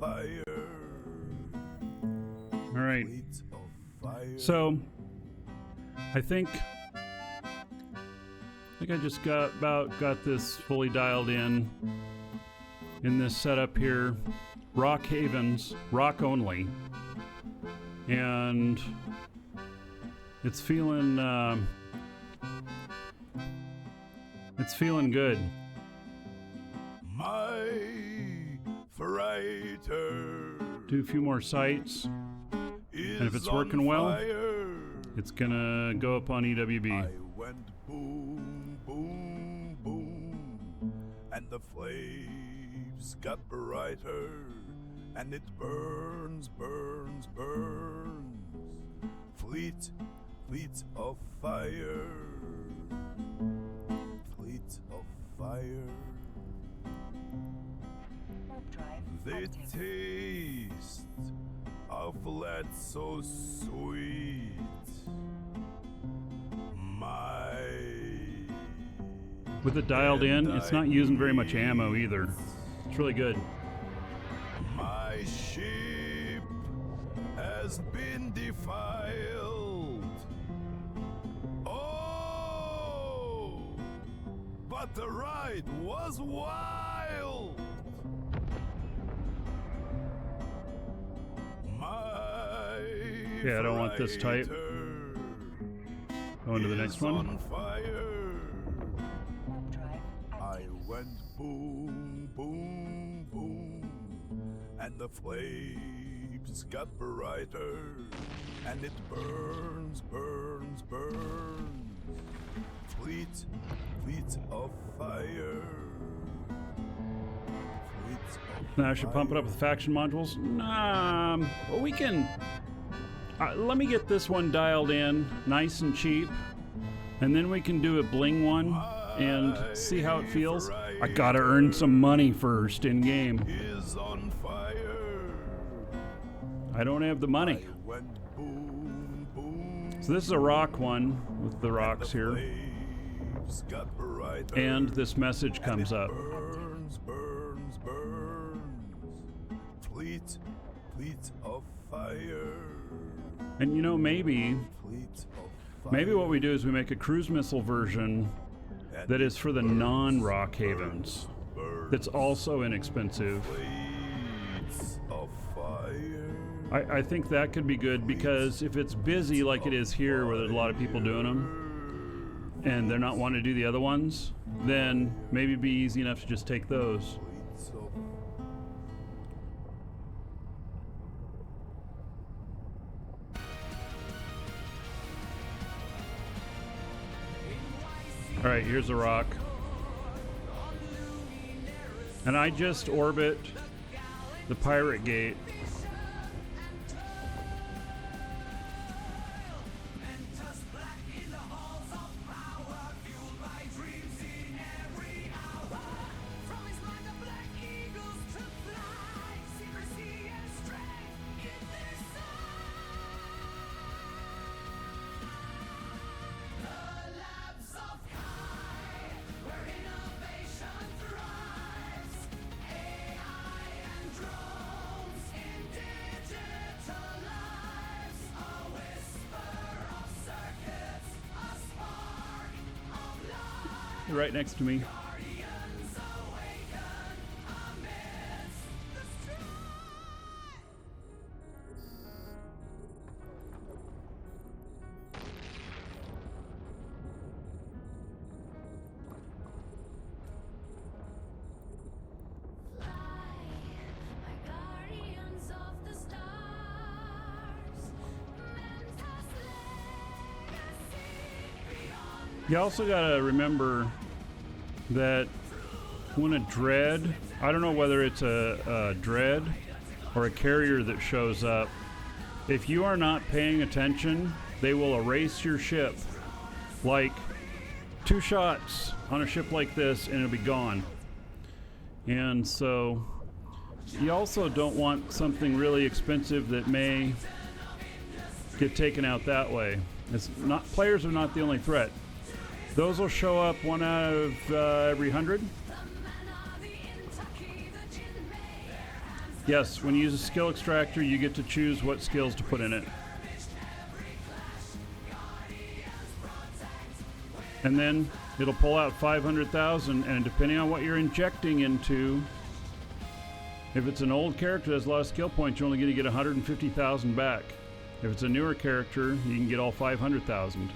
All right. So I think I just got this fully dialed in this setup here. Rock Havens, rock only, and it's feeling good. My freighter. Do a few more sites, and if it's working well, it's gonna go up on EWB. I went boom, boom, boom, and the flames got brighter, and it burns, burns, burns. Fleet of fire, fleet of fire. The taste of lead so sweet. With it dialed in, it's not using very much ammo either. It's really good. My ship has been defiled. Oh, but the ride was wild. Yeah, I don't want this type. Go into the next one. I went boom, boom, boom, and the flames got brighter, and it burns, burns, burns. Fleet of fire. Now I should pump it up with faction modules. Nah, well, we can. Let me get this one dialed in, nice and cheap, and then we can do a bling one and see how it feels. I gotta earn some money first in game. I don't have the money. So this is a rock one with the rocks here, and this message comes up. Fleet of fire. And you know, maybe what we do is we make a cruise missile version that is for the non-rock havens. That's also inexpensive. I think that could be good, because if it's busy like it is here, where there's a lot of people doing them, and they're not wanting to do the other ones, then maybe it'd be easy enough to just take those. All right, here's a rock. And I just orbit the pirate gate. Right next to me. You also gotta remember that when a dread, I don't know whether it's a dread or a carrier that shows up, if you are not paying attention, they will erase your ship. Like 2 shots on a ship like this and it'll be gone. And so you also don't want something really expensive that may get taken out that way. It's not, players are not the only threat. Those will show up 1 out of every 100. Yes, when you use a skill extractor, you get to choose what skills to put in it. And then it'll pull out 500,000, and depending on what you're injecting into, if it's an old character that has a lot of skill points, you're only going to get 150,000 back. If it's a newer character, you can get all 500,000.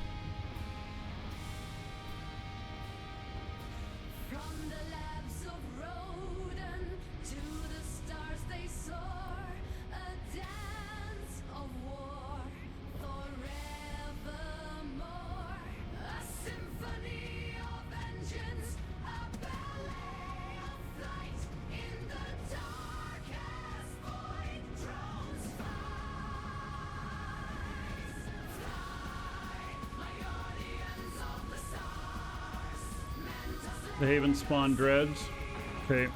The Haven spawn dreads. Okay.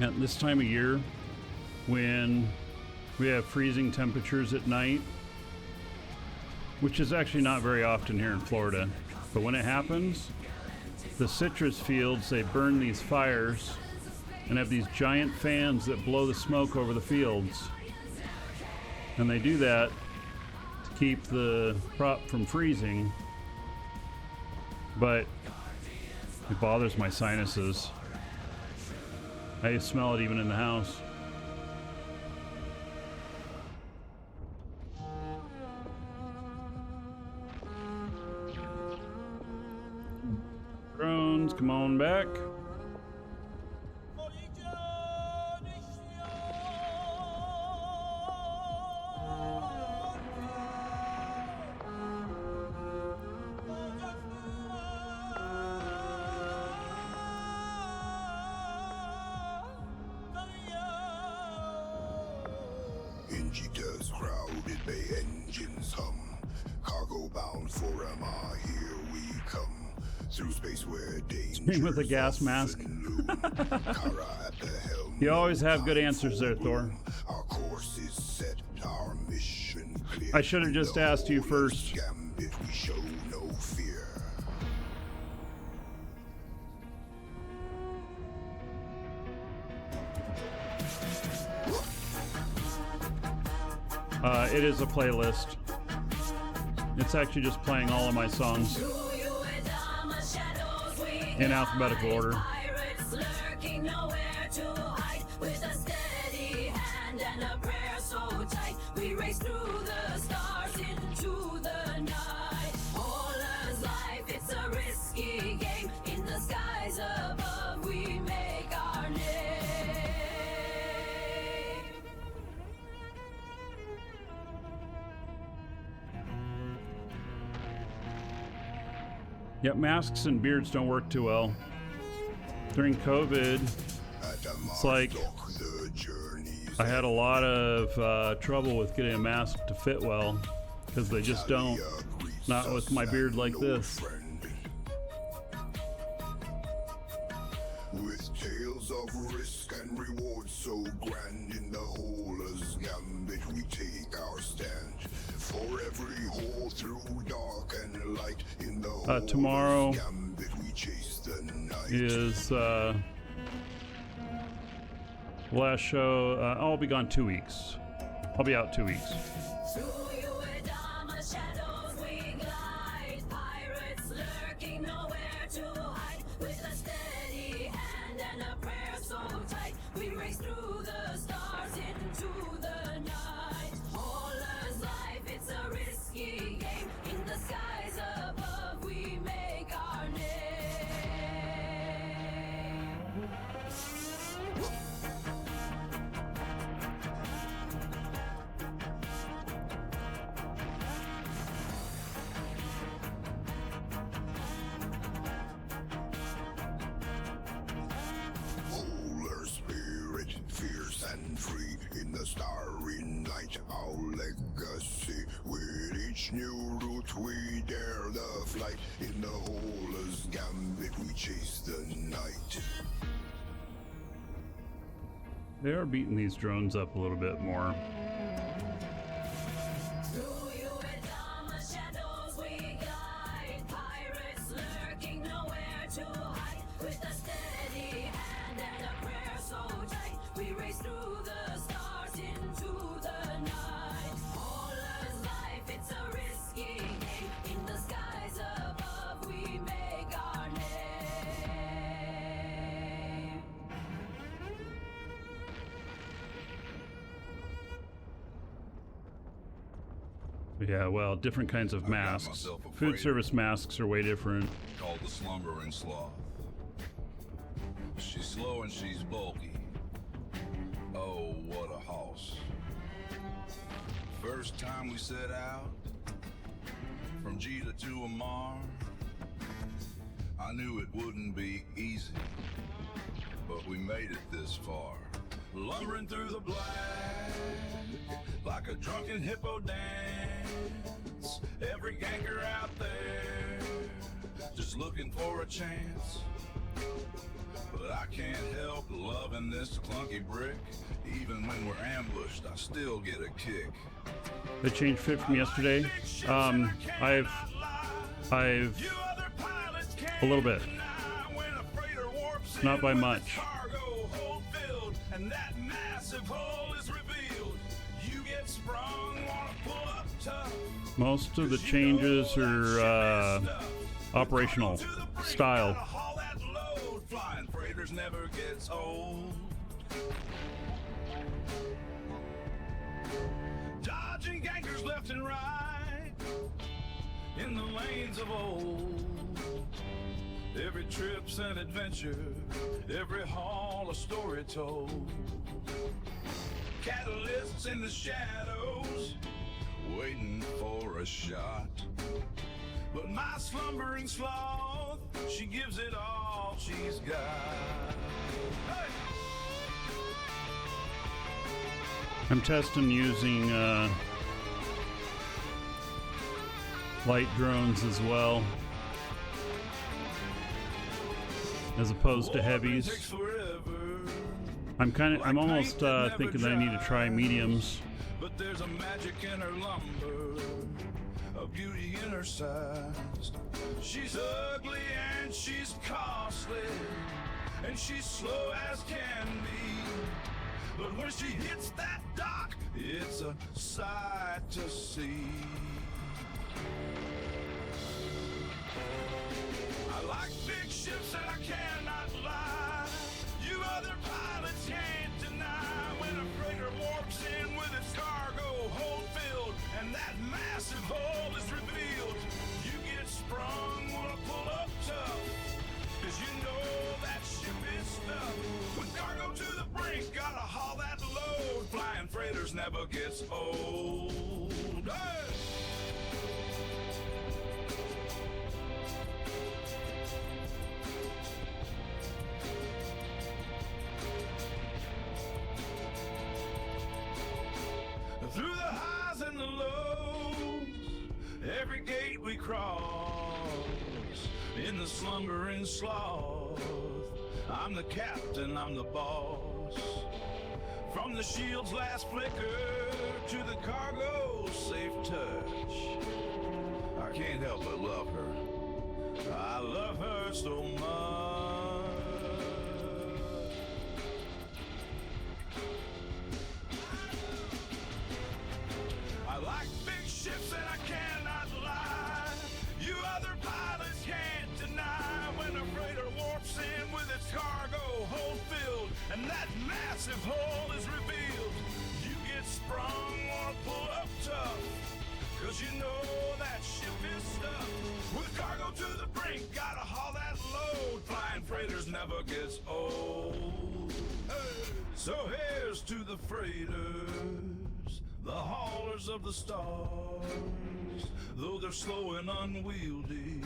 At this time of year, when we have freezing temperatures at night, which is actually not very often here in Florida, but when it happens, the citrus fields, they burn these fires and have these giant fans that blow the smoke over the fields. And they do that to keep the crop from freezing, but it bothers my sinuses. I smell it even in the house. Drones, come on back. Cheetahs crowded bay engines hum, cargo bound for MR, here we come, through space where danger with a gas mask. You always have good answers there, Thor. Our course is set, our mission clear. I should have just asked you first. Gambit, we show no fear. It is a playlist. It's actually just playing all of my songs in alphabetical order. Yep, masks and beards don't work too well. During COVID, it's like I had a lot of trouble with getting a mask to fit well because they just don't. Not with my beard like this. With tales of risk and reward so grand in the Holer's gambit, we take our stand. For every hole through dark and light in the tomorrow gambit, we chase the night. Is last show. I'll be gone 2 weeks. I'll be out 2 weeks. It's a risky game in the skies above. new route we dare the flight. In the Holer's gambit we chase the night. They are beating these drones up a little bit more. Yeah, well, different kinds of masks. Food service masks are way different. Called the slumbering sloth. She's slow and she's bulky. Oh, what a hoss. First time we set out from Jita to Amar, I knew it wouldn't be easy, but we made it this far. Lumbering through the black like a drunken hippo dance. Every ganker out there just looking for a chance. But I can't help loving this clunky brick. Even when we're ambushed, I still get a kick. They changed fit from yesterday. I've a little bit, not by much. And that massive hole is revealed. You get sprung, wanna pull up tough. Most of the changes are operational style. Flying freighters never gets old. Dodging gankers left and right in the lanes of old. Every trip's an adventure, every haul a story told. Catalysts in the shadows, waiting for a shot. But my slumbering sloth, she gives it all she's got. Hey! I'm testing using light drones as well, as opposed to heavies. I'm almost thinking that I need to try mediums. But there's a magic in her lumber, a beauty in her size. She's ugly and she's costly, and she's slow as can be. But when she hits that dock, it's a sight to see. I like big ships and I cannot lie. You other pilots can't deny when a freighter warps in with its cargo hold filled, and that massive hole is revealed. You get sprung, wanna pull up tough, 'cause you know that ship is stuck. With cargo to the brink, gotta haul that load. Flying freighters never gets old. Hey! Through the highs and the lows, every gate we cross, in the slumbering sloth, I'm the captain, I'm the boss. From the shield's last flicker to the cargo's safe touch, I can't help but love her. I love her so much. I like big ships and I cannot lie. You other pilots can't deny when a freighter warps in with its cargo hold filled, and that massive hole is revealed. You get sprung, wanna pull up tough, 'cause you know that ship is stuck. With cargo to the brink, gotta haul that load. Flying freighters never gets old. Hey. So here's to the freighters, the haulers of the stars. Though they're slow and unwieldy,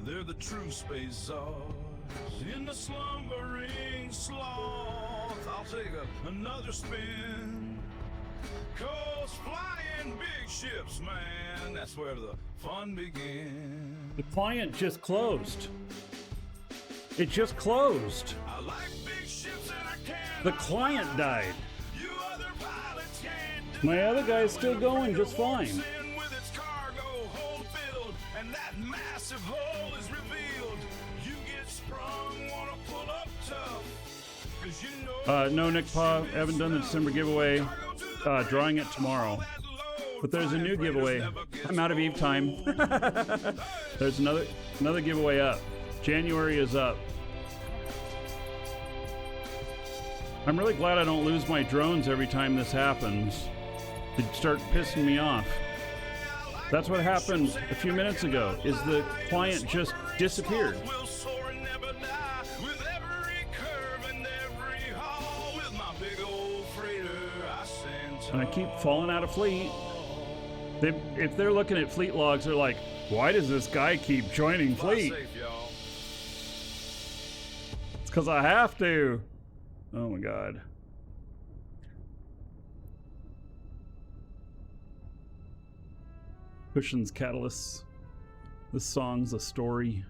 they're the true space czars. In the slumbering sloth, I'll take another spin. 'Cause flying big ships, man, that's where the fun begins. The client just closed. It just closed. I like big ships and I can't. The client died. You other pilots can't My other guy's still going just fine. in with its cargo hold filled, and that massive hull is revealed. You get sprung, wanna pull up tough. 'Cause you know No, Nick Pa, haven't done the December giveaway. Drawing it tomorrow. But there's a new giveaway. I'm out of Eve time. There's another giveaway up. January is up. I'm really glad I don't lose my drones every time this happens. They start pissing me off. That's what happened a few minutes ago, is the client just disappeared. will soar and never die with every curve and every haul with my big old freighter I send And I keep falling out of fleet. If they're looking at fleet logs, they're like, why does this guy keep joining fleet? safe, y'all. It's because I have to. Oh my god. Cushion's Catalyst. This song's a story.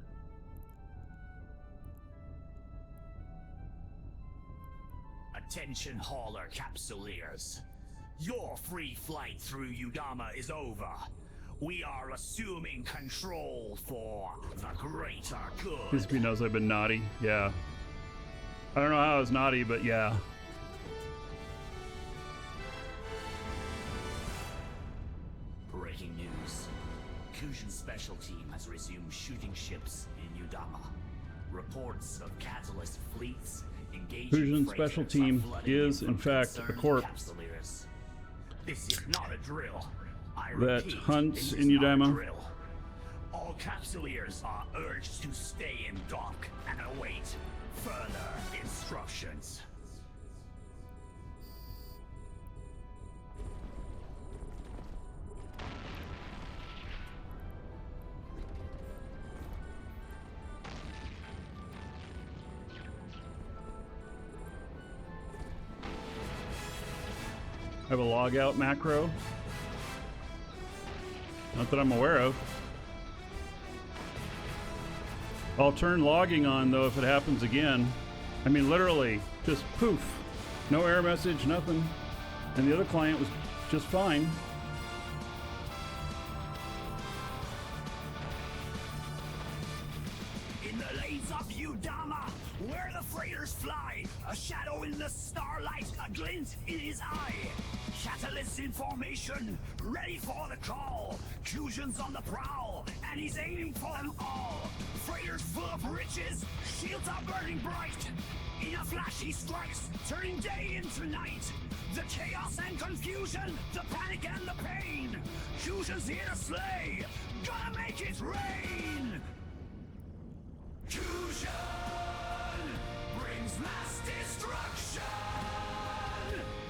Attention hauler capsuleers. Your free flight through Udama is over. We are assuming control for the greater good. Bisbee knows I've been naughty. Yeah. I don't know how I was naughty, but yeah. Breaking news. Kujan's special team has resumed shooting ships in Udama. Reports of Catalyst fleets engaging Kujan's freighters special are team flooding is, in in from fact, a concerned corp capsuleers. This is not a drill. I that repeat, hunts this in is not a Udama. drill. All capsuleers are urged to stay in dock and await further instructions. Have a log out macro. Not that I'm aware of. I'll turn logging on though if it happens again. I mean literally, just poof. No error message, nothing. And the other client was just fine. In the lanes of Udama, where the freighters fly, a shadow in the starlight, a glint in his eye. Catalyst in formation, ready for the call. Kujan's on the prowl, and he's aiming for them all. Freighters full of riches, shields are burning bright. In a flash he strikes, turning day into night. The chaos and confusion, the panic and the pain. Kujan's here to slay, gonna make it rain. Fusion brings mass destruction.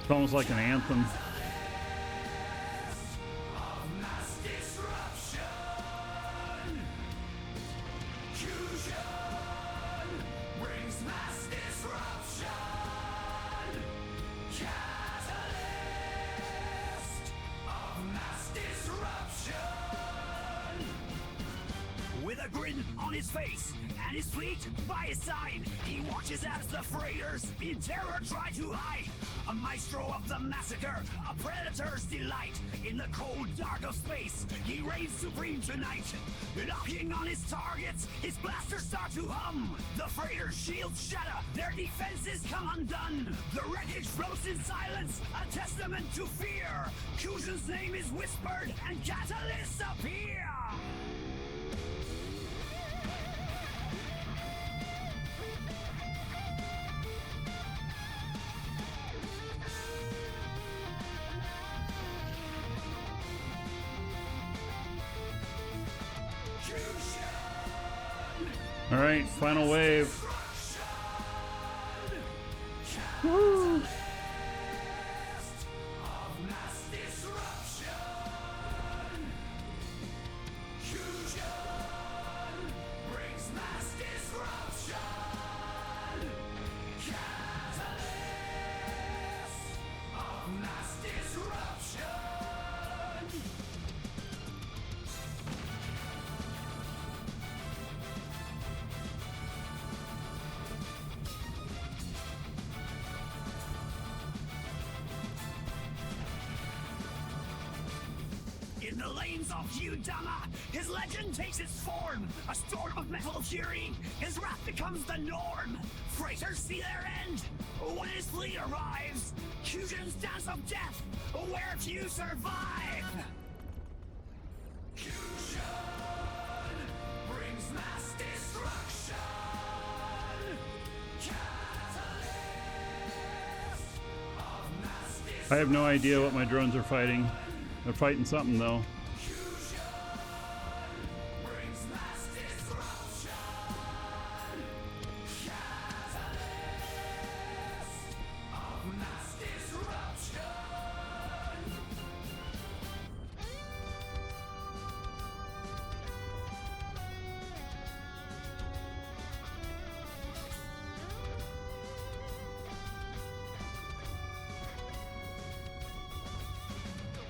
It's almost like an anthem. Of mass disruption. Fusion brings mass disruption. Catalyst of mass disruption. With a grin on his face and his fleet by his side, he watches as the freighters in terror try to hide. A maestro of the massacre, a predator's delight. In the cold dark of space, he reigns supreme tonight. Locking on his targets, his blasters start to hum. The freighter's shields shatter, their defenses come undone. The wreckage floats in silence, a testament to fear. Kujan's name is whispered, and catalysts appear. All right, final wave. Woo! Mass disruption. lanes of Udama, his legend takes its form. A storm of metal fury, his wrath becomes the norm. Freighters see their end when his fleet arrives. Fusion's dance of death, where few survive. Fusion brings mass destruction. I have no idea what my drones are fighting. They're fighting something though.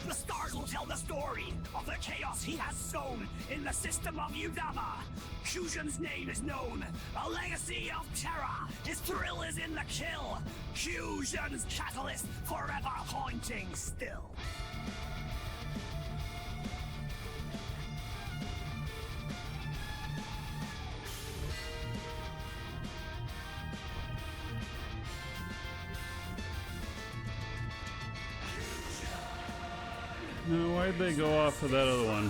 The stars will tell the story of the chaos he has sown in the system of Udama. Fusion's name is known, a legacy of terror. His thrill is in the kill. Fusion's catalyst, forever haunting still. No, why'd they go off of that other one?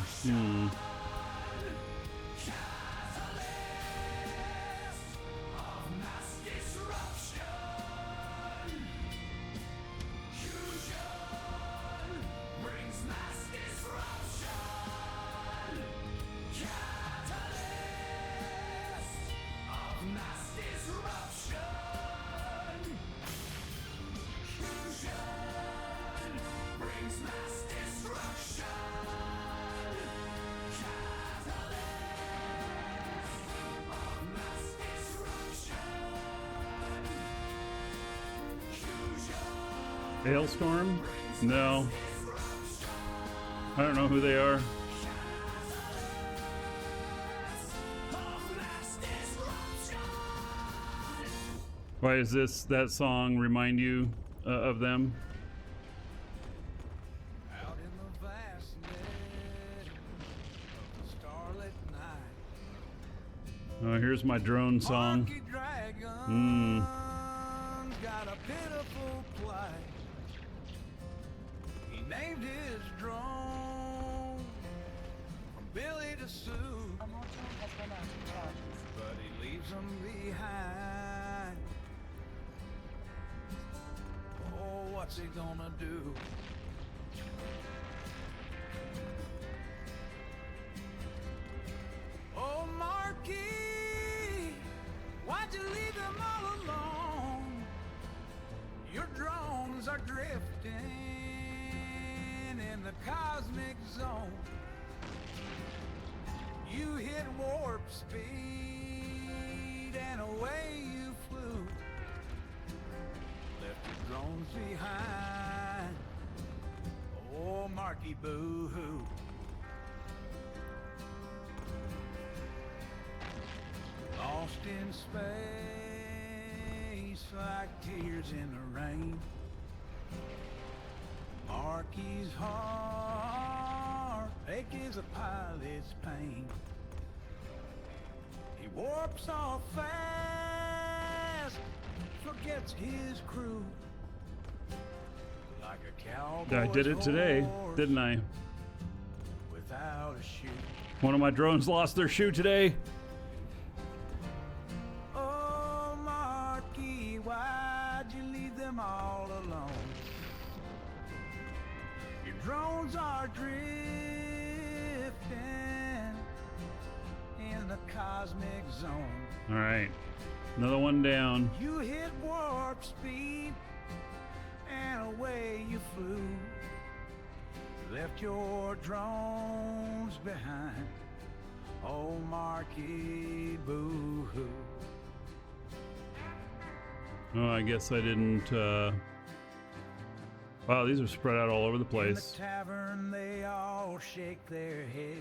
Hailstorm? No. I don't know who they are. Why is that song remind you of them? Out in the vastness of the starlit night. Oh, here's my drone song. Markee Dragon got a pitiful plight. He named his drone from Billy to Sue, but he leaves them behind. Oh, what's he gonna do? Oh, Markee, why'd you leave them all alone? Your drones are drifting in the cosmic zone. You hit warp speed and away you flew. Left your drones behind. Oh, Markee, boo-hoo. Lost in space like tears in the rain. Markee's heart ache is a pilot's pain. He warps off fast, forgets his crew. Like a cowboy. I did it today, didn't I? Without a shoe. One of my drones lost their shoe today. Oh, Markee, why'd you leave them all alone? Your drones are drifting in the cosmic zone. All right, another one down. You hit warp speed and away you flew. Left your drones behind. Oh, Markee, boo-hoo. Oh, I guess I didn't. Wow, these are spread out all over the In the place. tavern, they all shake their heads.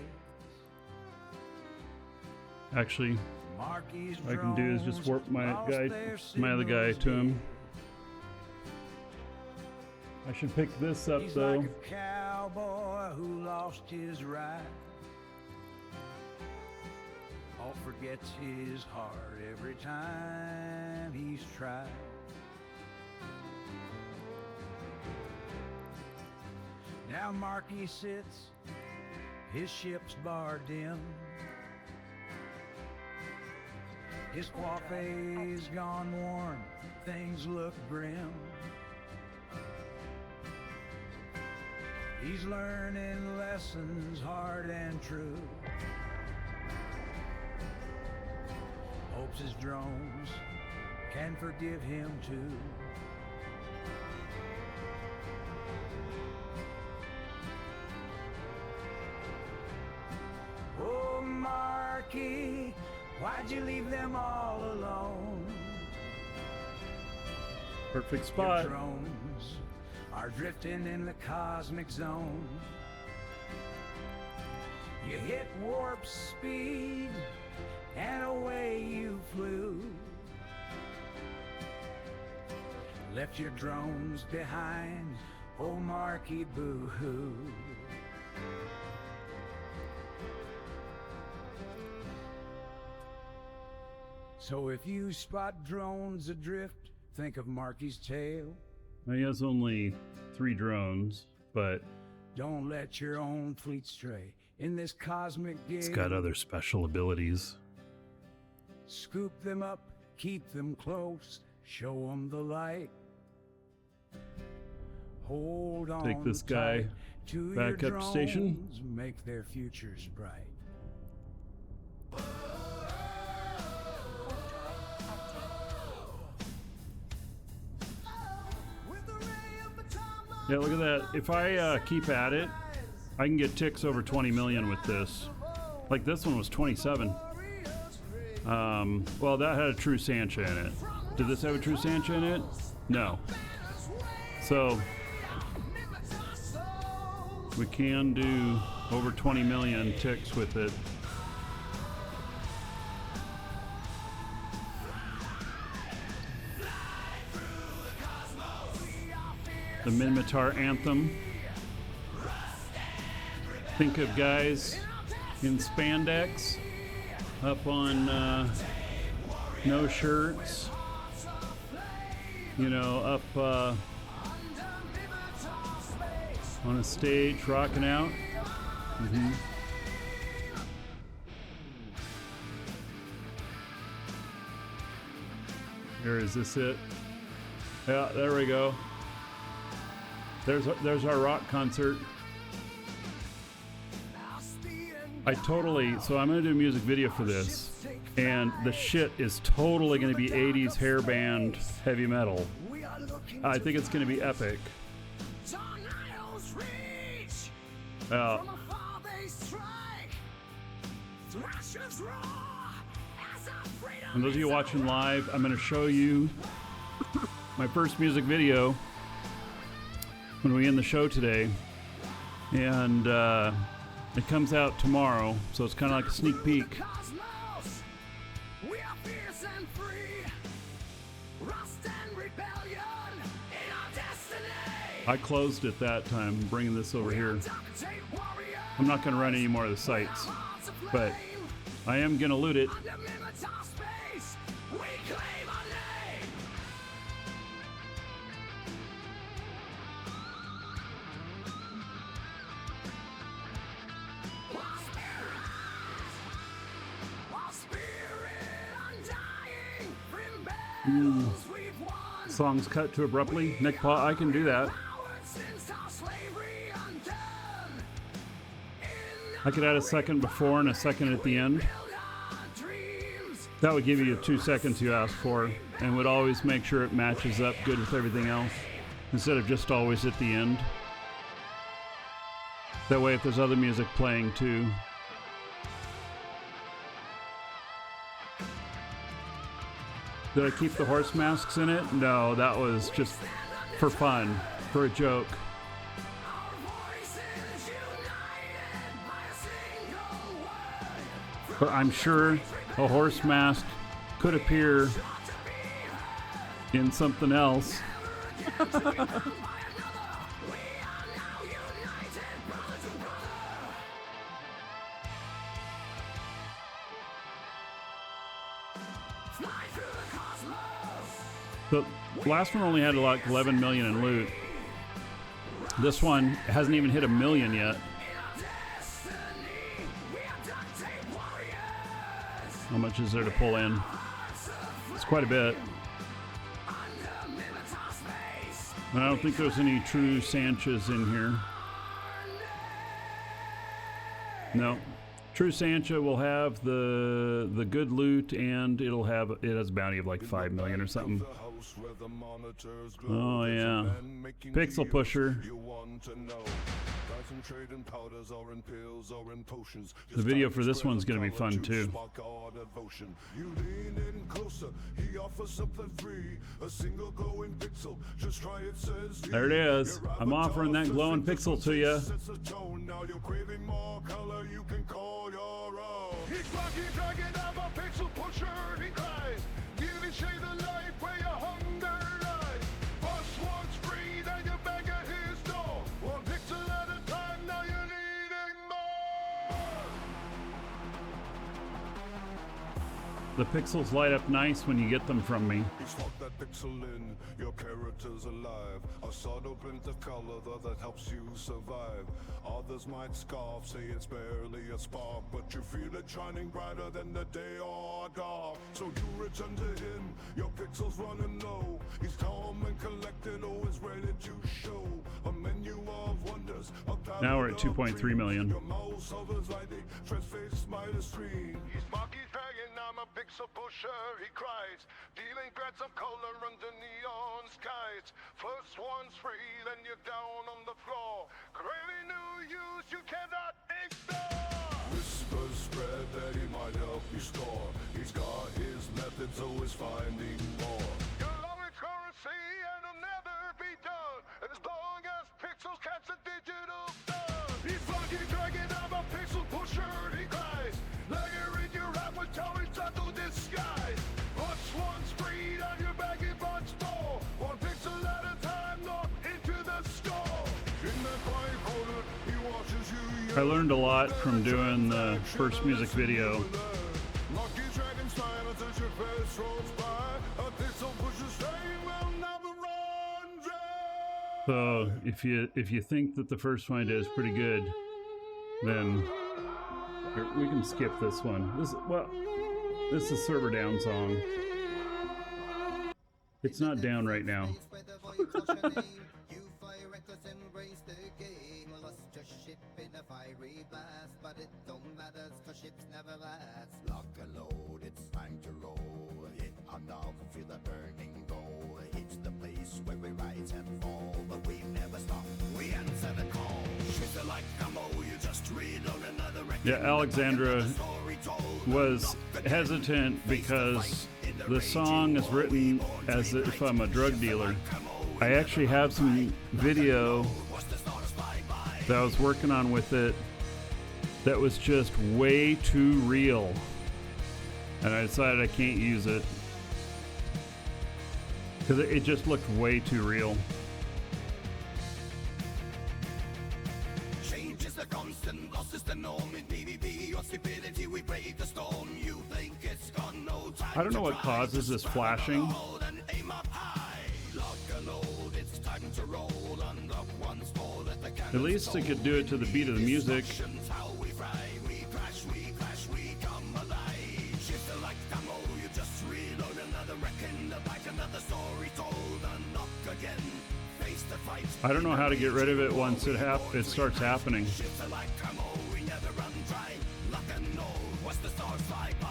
Actually, Markee's what I can do is just warp my drones guy, lost their my other guy signals to him. dead. I should pick this up He's though. like a cowboy who lost lost his ride. All forgets his heart every time he's tried. Now Markee sits, his ship's barred in. His coiffe's gone worn, things look grim. He's learning lessons hard and true. Hopes his drones can forgive him too. Oh, Markee, why'd you leave them all alone? Perfect spot. Your drones are drifting in the cosmic zone. You hit warp speed and away you flew. Left your drones behind, oh Markee, boo-hoo. So if you spot drones adrift, think of Markee's tale. He has only 3 drones, but Don't let your own fleet stray in this cosmic game. it's got other special abilities. Scoop them up, keep them close, show them the light. Hold on Take this guy tight to back your up to station. drones, make their futures bright. Yeah, look at that. If I keep at it, I can get ticks over 20 million with this. Like this one was 27. Well, that had a true Sancha in it. Did this have a true Sancha in it? No. So we can do over 20 million ticks with it. The Minmatar Anthem. Think of guys in spandex up on no shirts, you know, up on a stage rocking out. Here, is this it? Yeah, there we go. There's our rock concert. So I'm gonna do a music video for this, and the shit is totally gonna be 80s hair band heavy metal. I think it's gonna be epic. And those of you watching live, I'm gonna show you my first music video when we end the show today, and it comes out tomorrow, so it's kind of like a sneak peek. I closed it that time, bringing this over here. I'm not going to run any more of the sites, but I am going to loot it. Songs cut too abruptly. Nick Paw, I can do that. I could add a second before and a second at the end. That would give you the 2 seconds you asked for, and would always make sure it matches up good with everything else, instead of just always at the end. That way, if there's other music playing too. Did I keep the horse masks in it? No, that was just for fun, for a joke. But I'm sure a horse mask could appear in something else. The last one only had like 11 million in loot. This one hasn't even hit 1 million yet. How much is there to pull in? It's quite a bit. I don't think there's any true Sanchez in here. No. True Sancha will have the good loot, and it has a bounty of like 5 million or something. Oh yeah, Pixel Pusher. The video for this one's gonna be fun too. There it is. I'm offering that glowing pixel to you. He's Markee Dragon, I'm a pixel pusher, he cries. Nearly shade the life where your hunger lies. First one's free, then you beg at his door. One pixel at a time, now you're needing more. The pixels light up nice when you get them from me. He's locked that pixel in, your character's alive. A subtle glint of color that helps you survive. Others might scoff, say it's barely a spark, but you feel it shining brighter than the day or dark. So you return to him, your pixels running low. He's calm and collected, always ready to show a menu of wonders. Now we're at 2.3 million. Your mouse hovers lightly, transfixed by the screen. He's Markee Dragon, I'm a pixel pusher, he cries. Dealing threads of color under neon skies. First one's free, then you're down on the floor. Craving new use you cannot ignore. Whispers spread that he might help you score. He's got his methods, always finding more. Your longest currency and it'll never be done as long as pixels catch a digital sun. He's Markee Dragon, I'm a pixel pusher, he cries. Layer in your rap with Tony's subtle disguise. Once one's free, and you're begging much more. One pixel at a time, not into the store. In the quiet corner, he watches you. I learned a lot from doing the first music video. Markee Dragon silence as your face rolls by. A pixel pushes saying will never run dry. So if you think that the first one I did is pretty good, then we can skip this one. This is server down song. It's not down right now. Lock and load, it's time to roll. Hit on dog, feel the burning goal. It's the place where we rise and fall, but we never stop. We answer the call. Shoot like ammo, you just reload another record. Yeah, Alexandra was hesitant because the song is written as if I'm a drug dealer. I actually have some video that I was working on with it that was just way too real, and I decided I can't use it because it just looked way too real. Change is the constant, loss is the norm. In PvP or stupidity, we brave the storm. You think it's gone, no time. I don't know what causes this flashing. And aim up high. Lock and load, it's time to roll. Unlock once more, let the At least it could do it to the beat of the music. how we fry, we crash, we come alive. Shift like ammo, you just reload another wreck in the back, another story told. Unlock again, face the fight. I don't know how to get rid of it once it starts happening. Shift like ammo, we never run dry. Lock and load, watch the stars fly by.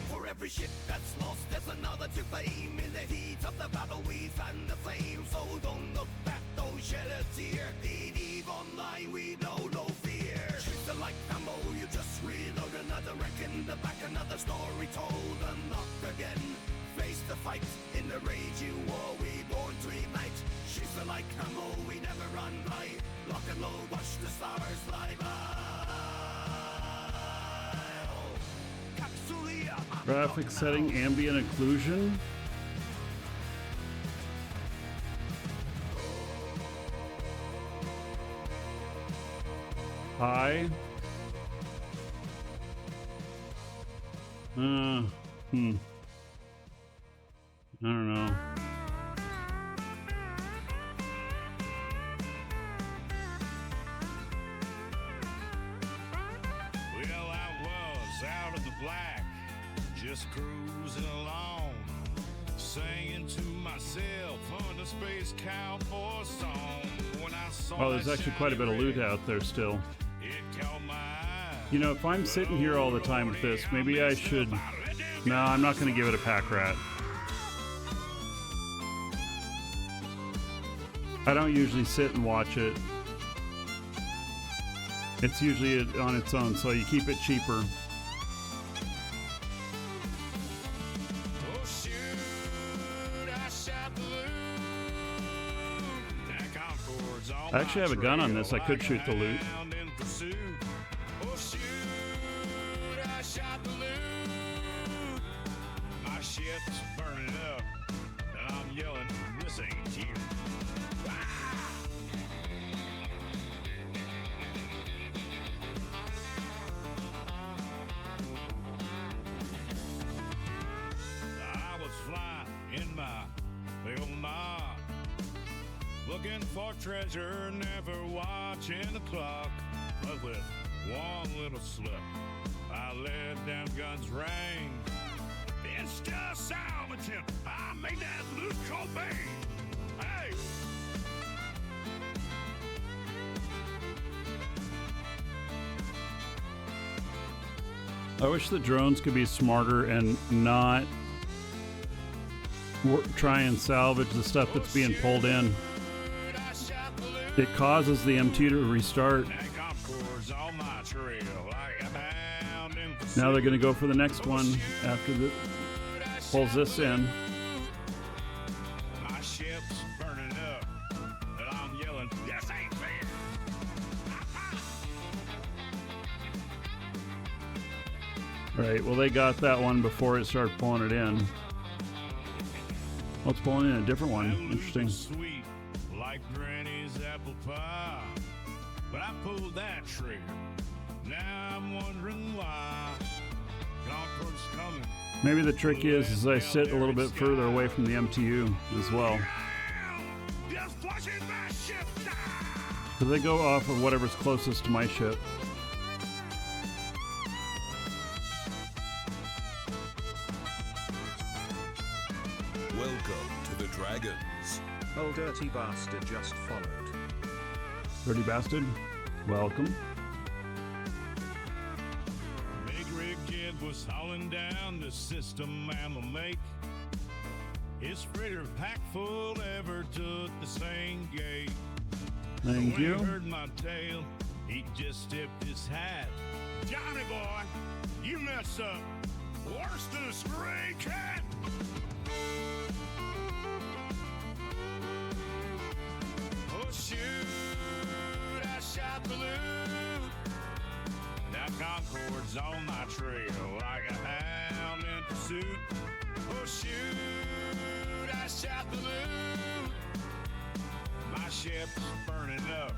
For every ship that's lost, there's another to blame. In the heat of the battle, we fan the flame. So don't look back, don't shed a tear. In Eve Online, we know no fear. Shoot like ammo, you just reload another wreck in the back, another story told. Unlock again, face the fight. In the rage you war, we born to ignite. Shoot like ammo, we never run by. Lock and load, watch the stars fly by. Graphics setting ambient occlusion. I don't know. Well, I was out of the black, just cruising along, singing to myself on the Space Cowboy song. When I saw Oh, there's actually quite a bit of loot out there still. You know, if I'm sitting here all the time with this, maybe I should... No, I'm not going to give it a pack rat. I don't usually sit and watch it. It's usually on its own, so you keep it cheaper. I actually have a gun on this. I could shoot the loot. My ship's burning up, and I'm yelling, this ain't you. I was flying in my little knob, looking for treasure, never watching the clock. But with one little slip, I let them guns ring. Instead of salvaging, I made that Luke Cobain. Hey! I wish the drones could be smarter and not try and salvage the stuff that's being pulled in. It causes the M2 to restart. Now they're going to go for the next one after the pulls this in. My ship's burning up, and I'm yelling, this ain't fair. Right, well, they got that one before it started pulling it in. Oh, it's pulling in a different one. Interesting. Sweet, like Granny's apple pie. But I pulled that trigger. Now I'm wondering why. Concorde's coming. Maybe the trick is I sit a little bit further away from the MTU as well. Just flushing my ship down. Because they go off of whatever's closest to my ship. Welcome to the Dragons. Old dirty bastard just followed. Dirty bastard, welcome. Big rig kid was hauling down the system and the make. His freighter packed full ever took the same gate. Thank When you. he heard my tale, he just tipped his hat. Johnny boy, you mess up worse than a stray cat. Oh shoot, I shot the loot. Now Concorde's on my trail like a hound in pursuit. Oh shoot, I shot the loot. My ship's burning up,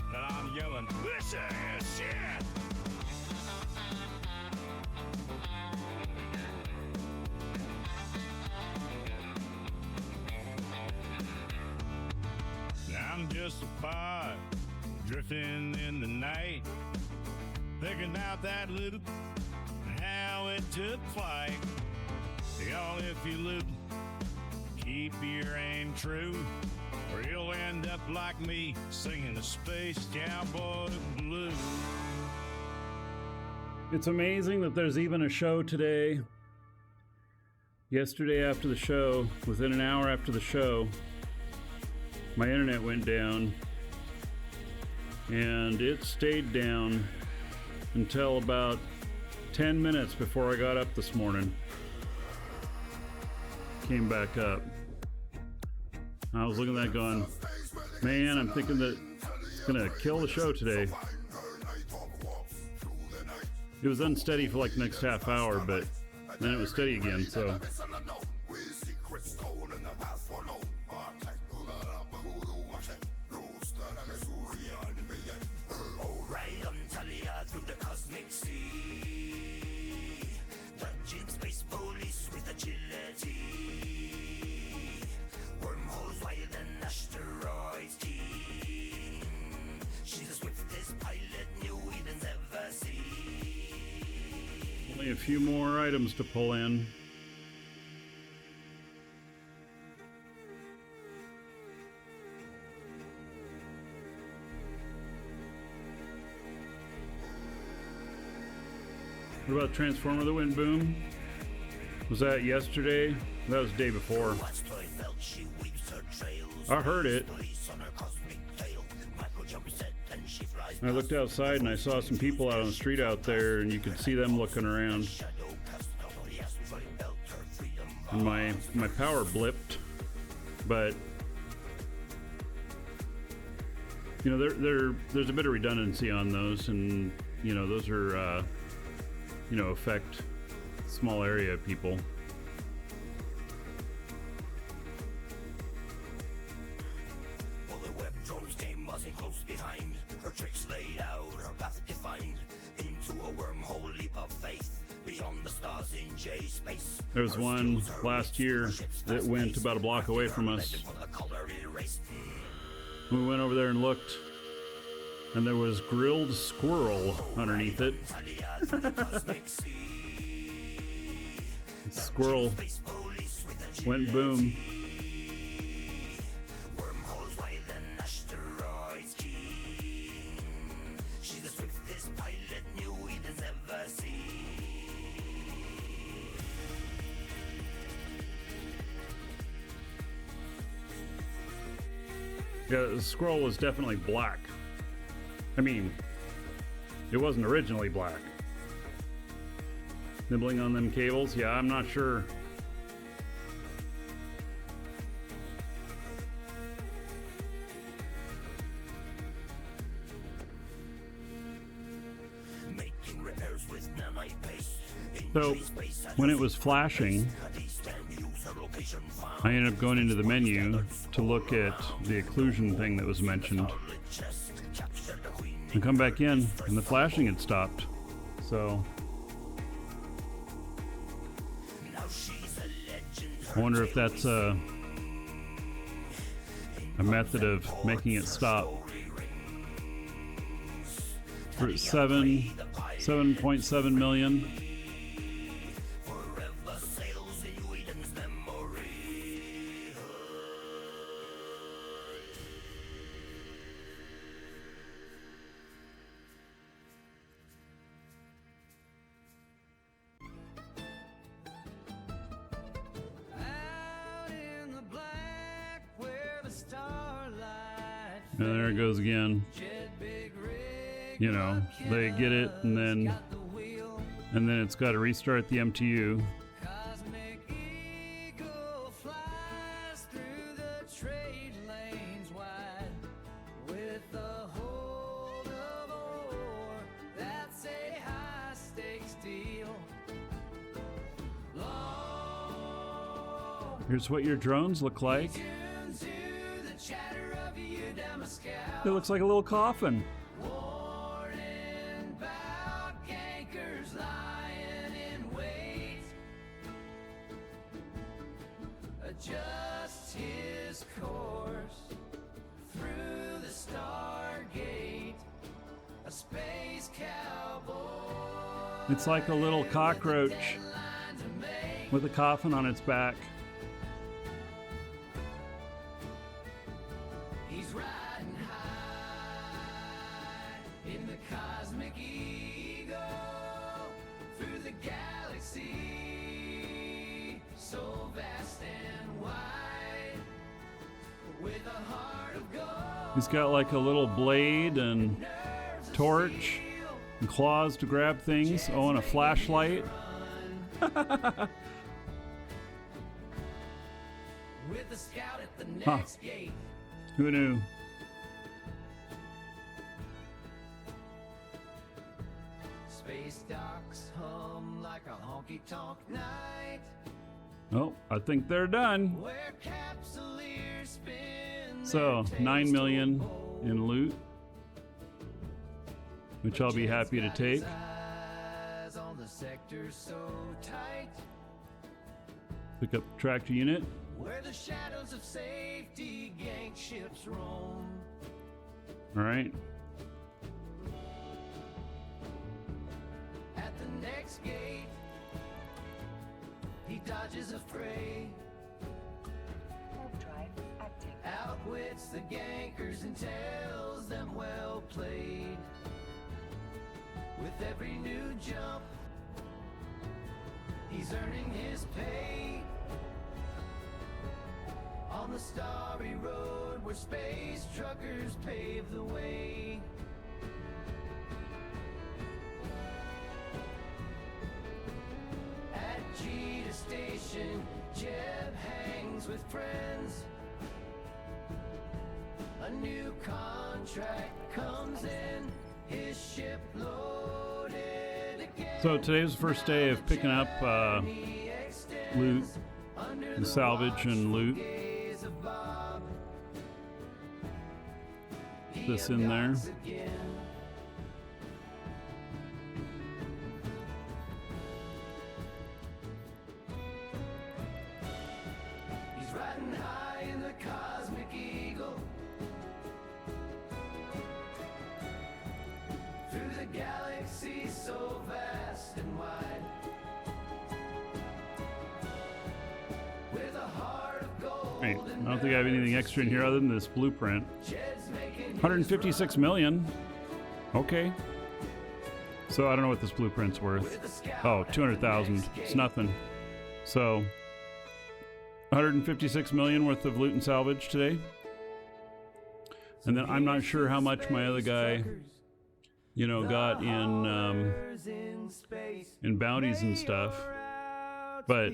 and I'm yelling, this is shit. I'm just a pod drifting in the night, picking out that little how it took flight. Y'all, if you live, keep your aim true, or you'll end up like me, singing the Space Cowboy Blues. It's amazing that there's even a show today. Yesterday after the show, within an hour after the show, my internet went down, and it stayed down until about 10 minutes before I got up this morning. Came back up. I was looking at that going, man, I'm thinking that it's gonna kill the show today. It was unsteady for like the next half hour, but then it was steady again, so. Only a few more items to pull in. What about Transformer the Wind Boom? Was that yesterday? That was the day before. I heard it. I looked outside and I saw some people out on the street out there, and you could see them looking around. And my power blipped, but you know, there's a bit of redundancy on those, and you know, those are you know, affect small area people. Well, the web drone's game wasn't close behind. Her tricks laid out, her path defined into a wormhole leap of faith beyond the stars in J space. There was one last year that went about a block away from us. We went over there and looked, and there was grilled squirrel underneath it. Squirrel went boom. Yeah, the squirrel was definitely black. I mean, it wasn't originally black. Nibbling on them cables? Yeah, I'm not sure. So, when it was flashing, I ended up going into the menu to look at the occlusion thing that was mentioned. And come back in, and the flashing had stopped. So, I wonder if that's a method of making it stop. For 7.7 million. And there it goes again. You know, they get it, and then it's got to restart the MTU. Here's what your drones look like. It looks like a little coffin. Adjust his course through the Stargate, a space cowboy. It's like a little cockroach with a coffin on its back. He's riding high in the cosmic eagle through the galaxy, so vast and wide, with a heart of gold. He's got like a little blade and torch and claws to grab things. Oh, and a flashlight. With a scout at the next gate. Who knew? Space docks hum like a honky-tonk night. Oh, I think they're done. Where capsuleers spin So, 9 million in loot, which I'll be happy to take. on the sector so tight. Pick up the tractor unit. Where the shadows of safety gang ships roam. All right. At the next gate, he dodges a fray. Overdrive active. Outwits the gankers and tells them well played. With every new jump, he's earning his pay. On the starry road where space truckers pave the way. At Cheetah Station, Jeb hangs with friends. A new contract comes in, his ship loaded again. So today was the first day of picking up loot, and salvage and loot. This in there. He's riding high in the cosmic eagle through the galaxy so vast and wide. With a heart of gold. Right. I don't think I have anything extra in here other than this blueprint. 156 million. Okay. So I don't know what this blueprint's worth. Oh, 200,000. It's nothing. So 156 million worth of loot and salvage today. And then I'm not sure how much my other guy, you know, got in bounties and stuff. But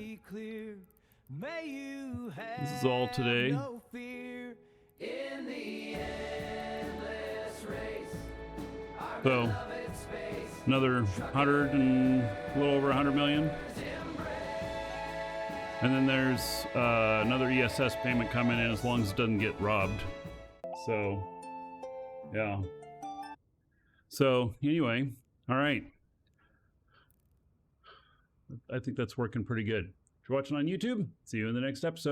this is all today. So another 100 and a little over 100 million. And then there's another ESS payment coming in as long as it doesn't get robbed. So, yeah. So anyway, all right. I think that's working pretty good. If you're watching on YouTube, see you in the next episode.